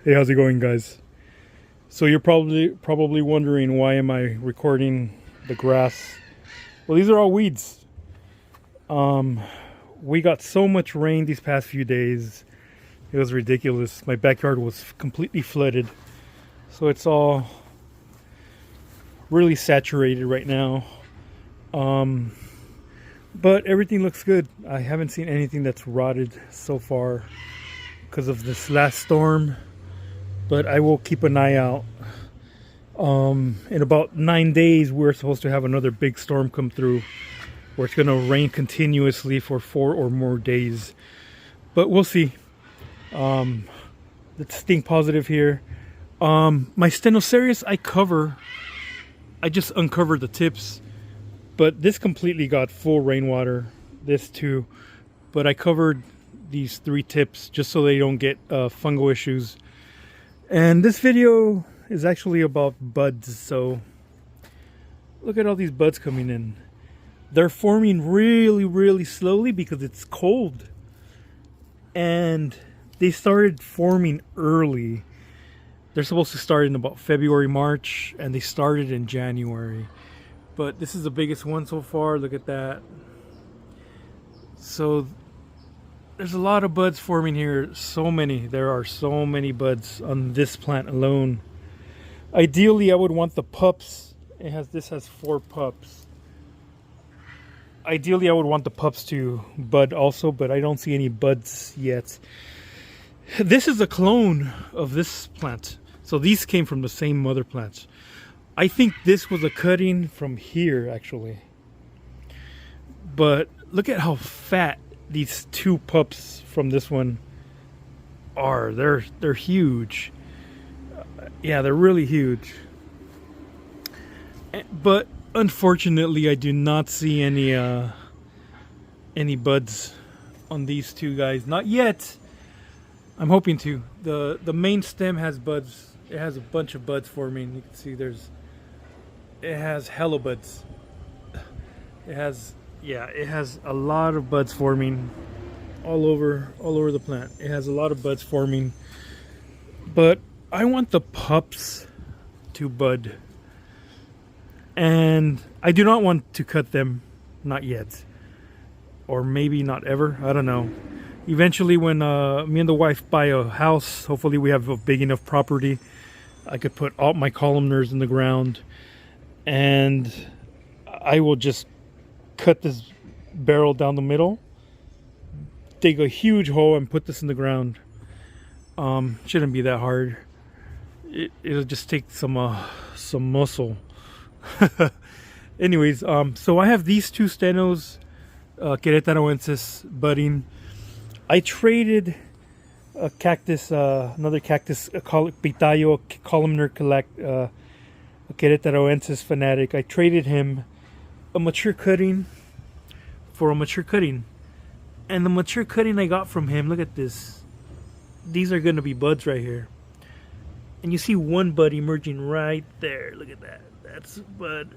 Hey, how's it going, guys? So you're probably wondering, why am I recording the grass? Well, these are all weeds. We got so much rain these past few days. It was ridiculous. My backyard was completely flooded. So it's all really saturated right now. But everything looks good. I haven't seen anything that's rotted so far because of this last storm. But I will keep an eye out. In about 9 days, we're supposed to have another big storm come through where it's going to rain continuously for 4 or more days. But we'll see. Let's think positive here. My Stenocereus I just uncovered the tips. But this completely got full rainwater. This too. But I covered these 3 tips just so they don't get fungal issues. And this video is actually about buds. So look at all these buds coming in. They're forming really slowly because it's cold. And they started forming early. They're supposed to start in about February, March, and they started in January. But this is the biggest one so far. Look at that. So there's a lot of buds forming here. So many. There are so many buds on this plant alone. Ideally, I would want the pups. This has 4 pups. Ideally, I would want the pups to bud also, but I don't see any buds yet. This is a clone of this plant. So these came from the same mother plants. I think this was a cutting from here, actually. But look at how fat these 2 pups from this one are. They're huge. Yeah, they're really huge. But unfortunately, I do not see any buds on these 2 guys. Not yet. I'm hoping to. The main stem has buds. It has a bunch of buds forming. You can see it has hella buds. It has a lot of buds forming all over the plant. It has a lot of buds forming. But I want the pups to bud. And I do not want to cut them, not yet. Or maybe not ever, I don't know. Eventually, when me and the wife buy a house, hopefully we have a big enough property, I could put all my columnars in the ground. And I will just cut this barrel down the middle, dig a huge hole, and put this in the ground. Shouldn't be that hard. It'll just take some muscle. Anyways, so I have these 2 stenos, queretaroensis, budding. I traded a cactus, another cactus, Pitayo columnar queretaroensis fanatic. I traded him a mature cutting for a mature cutting. And the mature cutting I got from him, look at this. These are going to be buds right here. And you see one bud emerging right there. Look at that. That's a bud.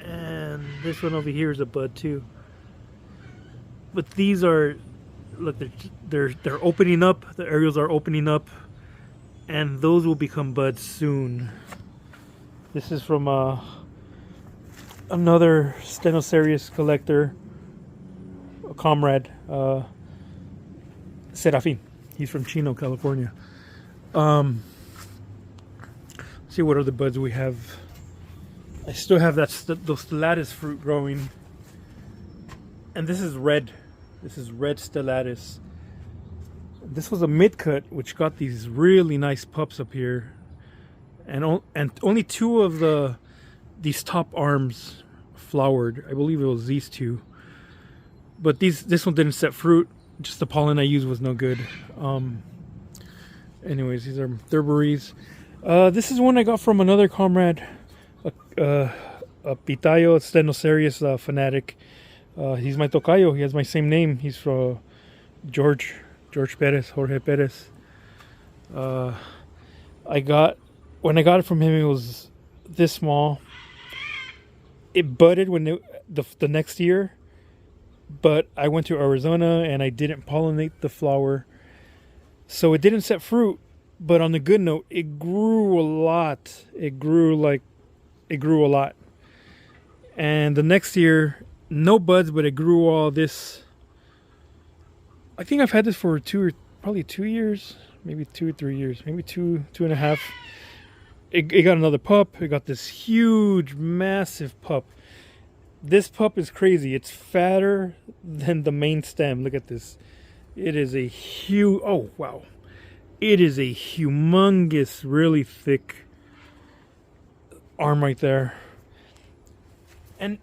And this one over here is a bud too. But these are, look, they're opening up. The areoles are opening up. And those will become buds soon. This is from another Stenocereus collector, a comrade, Serafin. He's from Chino, California. See what other buds we have. I still have those stellatus fruit growing. And this is red. This is red stellatus. This was a mid-cut, which got these really nice pups up here. And only 2 of these top arms flowered. I believe it was these 2. But this one didn't set fruit. Just the pollen I used was no good. Anyways, these are thurberries. This is one I got from another comrade, a Pitayo Stenocereus fanatic. He's my tocayo. He has my same name. He's from Jorge Perez. When I got it from him, it was this small. It budded the next year, but I went to Arizona and I didn't pollinate the flower, so it didn't set fruit. But on the good note, it grew a lot. It grew a lot. And the next year, no buds, but it grew all this. I think I've had this for probably 2 years, maybe 2 or 3 years, maybe two and a half. It got another pup. It got this huge, massive pup. This pup is crazy. It's fatter than the main stem. Look at this. It is a huge, oh wow. It is a humongous, really thick arm right there. And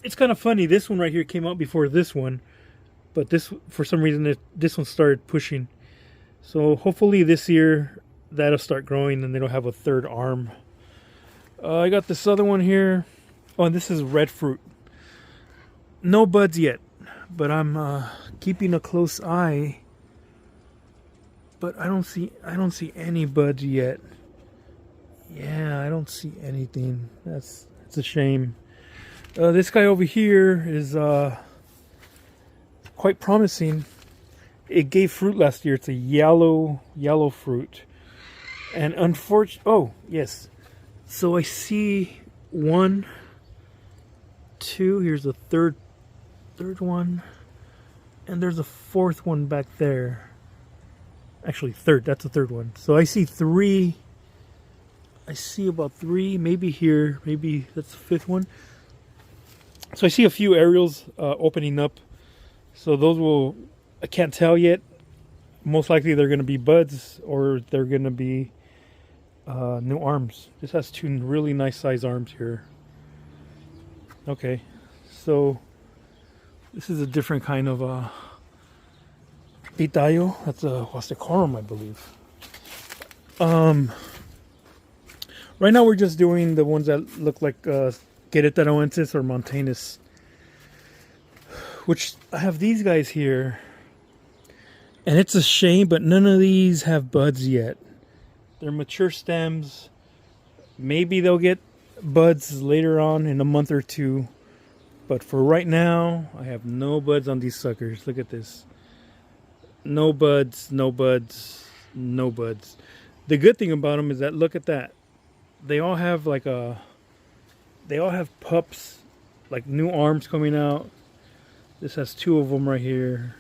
it's kind of funny. This one right here came out before this one. But this, for some reason, this one started pushing. So hopefully this year, that'll start growing and they don't have a third arm. I got this other one here. Oh, and this is red fruit. No buds yet. But I'm keeping a close eye. But I don't see any buds yet. Yeah, I don't see anything. It's a shame. This guy over here is quite promising. It gave fruit last year. It's a yellow fruit. And unfortunately, oh yes. So I see 1, 2. Here's the third one, and there's a fourth one back there. Actually, third. That's the third one. So I see 3. I see about 3. Maybe here. Maybe that's the 5th one. So I see a few aerials opening up. So those will. I can't tell yet. Most likely they're going to be buds or they're going to be new arms. This has 2 really nice size arms here. Okay, so this is a different kind of pitayo. That's a huastecorum, I believe. Right now we're just doing the ones that look like queretaroensis or montanus, which I have these guys here. And it's a shame, but none of these have buds yet. They're mature stems. Maybe they'll get buds later on in a month or 2. But for right now, I have no buds on these suckers. Look at this. No buds, no buds, no buds. The good thing about them is that, look at that. They all have they all have pups, like new arms coming out. This has 2 of them right here.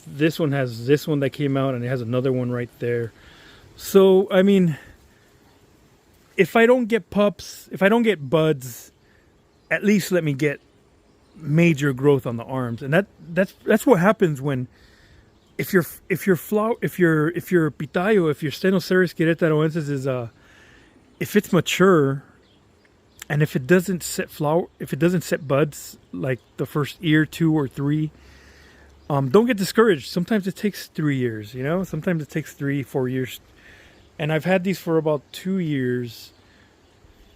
This one has this one that came out, and it has another one right there. So, I mean, if I don't get pups, if I don't get buds, at least let me get major growth on the arms. And that's what happens when if your pitayo, if your Stenocereus queretaroensis is if it's mature and if it doesn't set buds like the first year, 2 or 3, don't get discouraged. Sometimes it takes 3 years, you know. Sometimes it takes 3-4 years. And I've had these for about 2 years,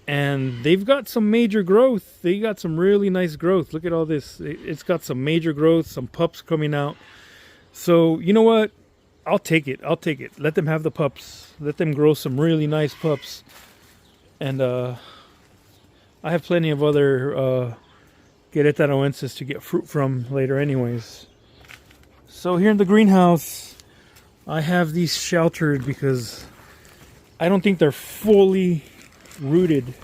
and they've got some major growth. They got some really nice growth. Look at all this. It's got some major growth, some pups coming out. So, you know what? I'll take it. I'll take it. Let them have the pups. Let them grow some really nice pups. And I have plenty of other queretaroensis to get fruit from later anyways. So here in the greenhouse, I have these sheltered because I don't think they're fully rooted.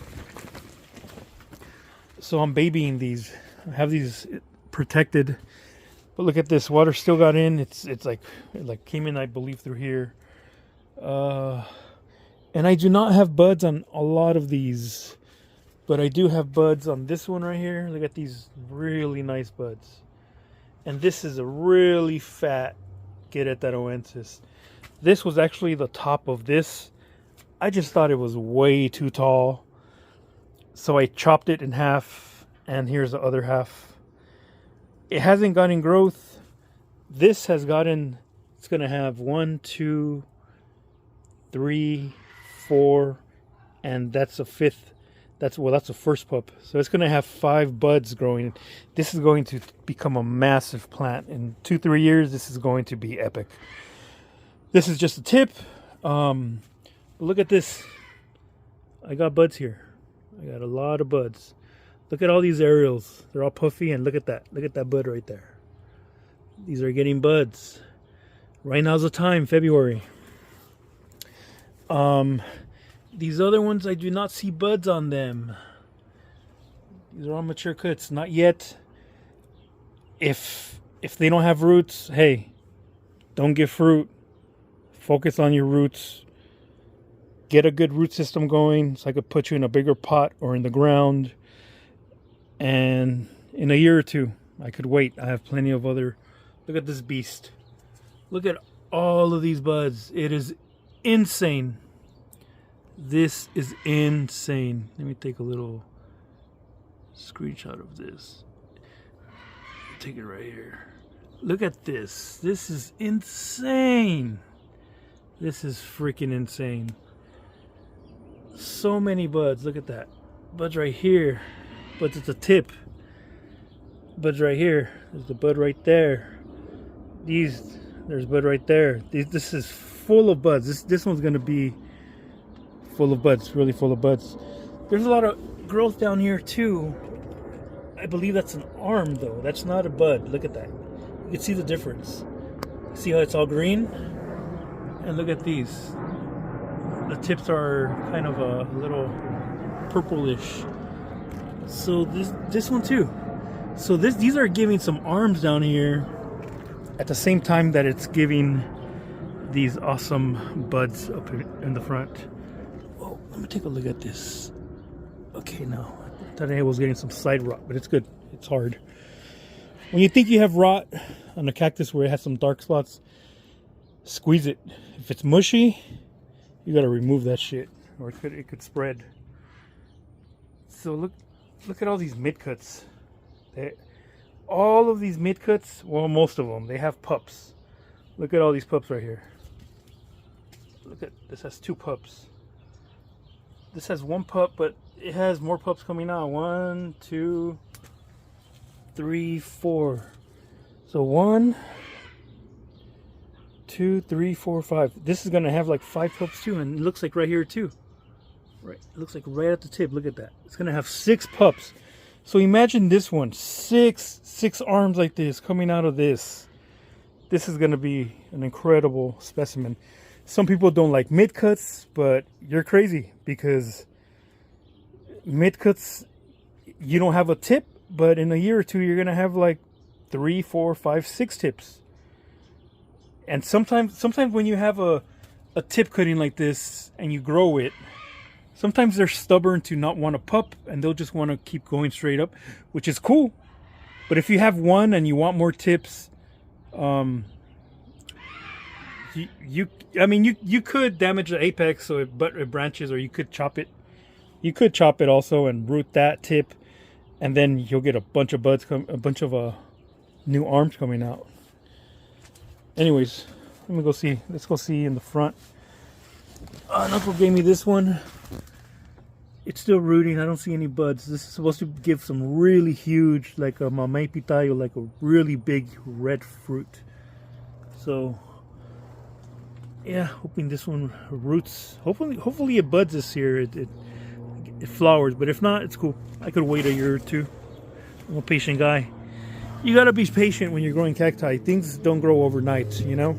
So I'm babying these. I have these protected. But look at this. Water still got in. It's like it came in, I believe, through here. And I do not have buds on a lot of these. But I do have buds on this one right here. Look at these really nice buds. And this is a really fat queretaroensis. This was actually the top of this. I just thought it was way too tall. So I chopped it in half. And here's the other half. It hasn't gotten growth. This has gotten, it's going to have 1, 2, 3, 4. And that's a 5th. That's the first pup. So it's going to have 5 buds growing. This is going to become a massive plant. In 2-3 years, this is going to be epic. This is just a tip. Look at this. I got buds here. I got a lot of buds. Look at all these aerials. They're all puffy, and look at that. Look at that bud right there. These are getting buds. Right now's the time, February. These other ones, I do not see buds on them. These are all mature cuts. Not yet. If they don't have roots, hey, don't get fruit. Focus on your roots. Get a good root system going so I could put you in a bigger pot or in the ground. And in a year or two, I could wait. I have plenty of other... Look at this beast. Look at all of these buds. It is insane. This is insane. Let me take a little screenshot of this. Take it right here. Look at this. This is insane. This is freaking insane. So many buds. Look at that. Buds right here. Buds at the tip. Buds right here. There's the bud right there. There's bud right there. This is full of buds. This one's gonna be full of buds. Really full of buds. There's a lot of growth down here too. I believe that's an arm though. That's not a bud. Look at that. You can see the difference. See how it's all green? And look at these. The tips are kind of a little purplish. So this one too. So these are giving some arms down here at the same time that it's giving these awesome buds up in the front. Oh, let me take a look at this. Okay, now today I was getting some side rot, but it's good. It's hard. When you think you have rot on a cactus where it has some dark spots, squeeze it. If it's mushy, you gotta remove that shit, or it could spread. So look at all these mid cuts. All of these mid cuts, well, most of them, they have pups. Look at all these pups right here. Look at this, has 2 pups. This has 1 pup, but it has more pups coming out. 1, 2, 3, 4. So 1, 2, 3, 4, 5. This is gonna have like 5 pups too, and it looks like right here too. Right, it looks like right at the tip. Look at that. It's gonna have 6 pups. So imagine this one, 6 arms like this coming out of this. This is gonna be an incredible specimen. Some people don't like mid cuts, but you're crazy because mid cuts, you don't have a tip, but in a year or two you're gonna have like 3, 4, 5, 6 tips. And sometimes when you have a tip cutting like this and you grow it, sometimes they're stubborn to not want a pup and they'll just want to keep going straight up, which is cool. But if you have one and you want more tips, you could damage the apex so it branches, or you could chop it. You could chop it also and root that tip, and then you'll get a bunch of buds, a bunch of new arms coming out. Anyways, let me go see. Let's go see in the front. Uncle gave me this one. It's still rooting. I don't see any buds. This is supposed to give some really huge, like a mamey pitayo, like a really big red fruit. So, yeah, hoping this one roots. Hopefully it buds this year. It flowers, but if not, it's cool. I could wait a year or two. I'm a patient guy. You gotta be patient when you're growing cacti. Things don't grow overnight, you know.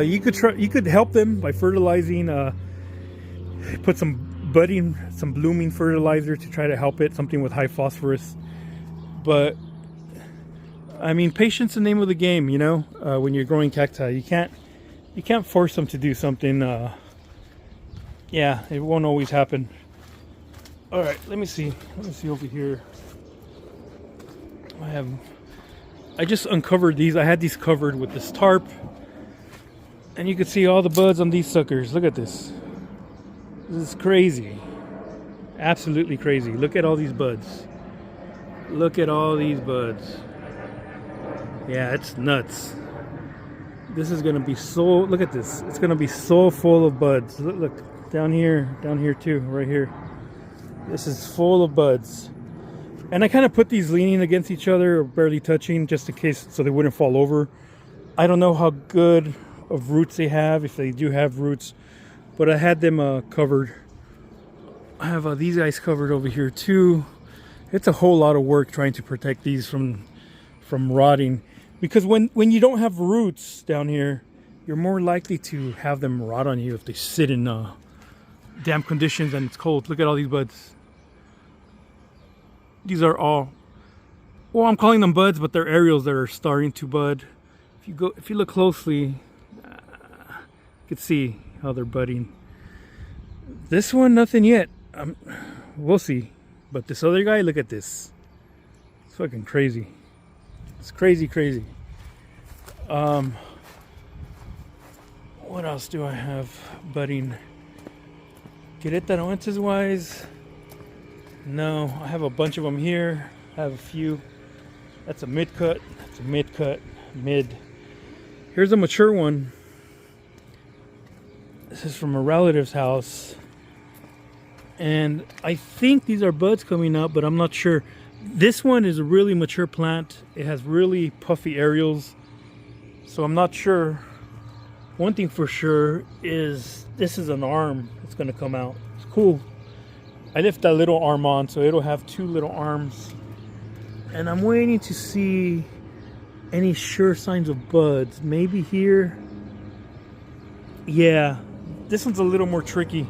You could help them by fertilizing. Put some blooming fertilizer to try to help it, something with high phosphorus. But I mean, patience is the name of the game, you know. When you're growing cacti, you can't force them to do something. Yeah, it won't always happen. All right, let me see over here. I just uncovered these. I had these covered with this tarp, and you can see all the buds on these suckers. Look at this. This is crazy. Absolutely crazy. Look at all these buds. Look at all these buds. Yeah, it's nuts. This is gonna be so, look at this. It's gonna be so full of buds. Look down here too, right here. This is full of buds. And I kind of put these leaning against each other, or barely touching, just in case, so they wouldn't fall over. I don't know how good of roots they have, if they do have roots, but I had them covered. I have these guys covered over here too. It's a whole lot of work trying to protect these from rotting, because when you don't have roots down here, you're more likely to have them rot on you if they sit in damp conditions and it's cold. Look at all these buds. These are all, well, I'm calling them buds, but they're aerials that are starting to bud. If you look closely, you can see how they're budding. This one, nothing yet. We'll see. But this other guy, look at this. It's fucking crazy. It's crazy, crazy. What else do I have budding? Queretaroensis wise, no. I have a bunch of them here. I have a few. That's a mid cut. That's a mid cut. Mid. Here's a mature one. This is from a relative's house. And I think these are buds coming up, but I'm not sure. This one is a really mature plant. It has really puffy aerials. So I'm not sure. One thing for sure is this is an arm that's going to come out. It's cool. I left that little arm on, so it'll have two little arms. And I'm waiting to see any sure signs of buds. Maybe here. Yeah, this one's a little more tricky.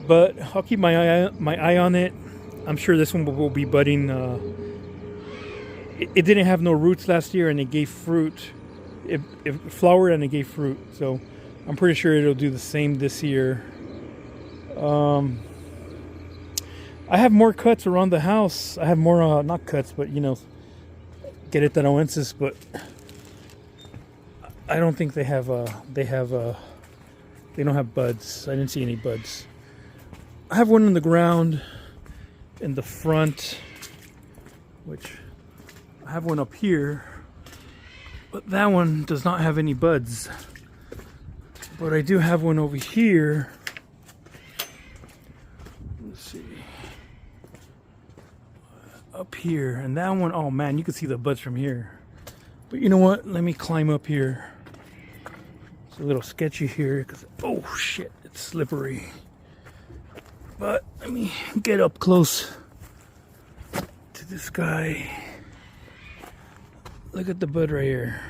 But I'll keep my eye on it. I'm sure this one will be budding. It didn't have no roots last year, and it gave fruit. It flowered and it gave fruit, so I'm pretty sure it'll do the same this year. I have more cuts around the house. I have more not cuts, but you know, queretaroensis, but I don't think they don't have buds. I didn't see any buds. I have one in the ground in the front, which I have one up here. But that one does not have any buds. But I do have one over here. Let's see. Up here. And that one, oh man, you can see the buds from here. But you know what? Let me climb up here. It's a little sketchy here because, oh shit, it's slippery. But let me get up close to this guy. Look at the bud right here.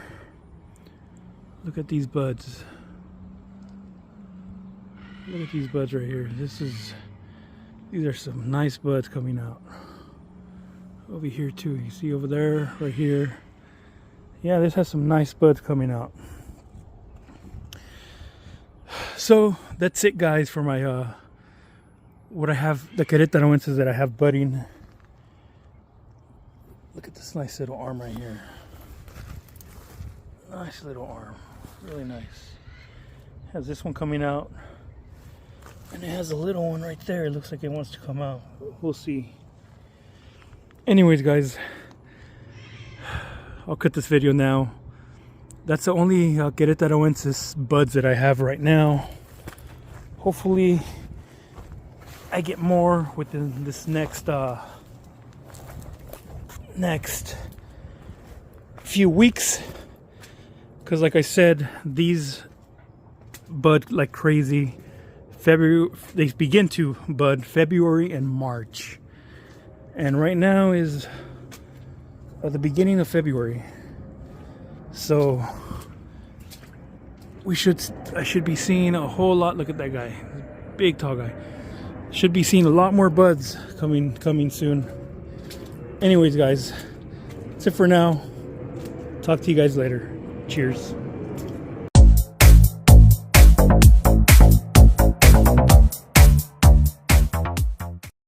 Look at these buds. Look at these buds right here. These are some nice buds coming out. Over here too. You see over there, right here. Yeah, this has some nice buds coming out. So that's it, guys, for my what I have, the queretaroensis that I have budding. Look at this nice little arm right here. Nice little arm, really nice. Has this one coming out, and it has a little one right there. It looks like it wants to come out. We'll see. Anyways, guys, I'll cut this video now. That's the only queretaroensis buds that I have right now. Hopefully, I get more within this next few weeks. Because like I said, these bud like crazy. They begin to bud February and March. And right now is the beginning of February. So I should be seeing a whole lot. Look at that guy. Big tall guy. Should be seeing a lot more buds coming soon. Anyways, guys, that's it for now. Talk to you guys later. Cheers.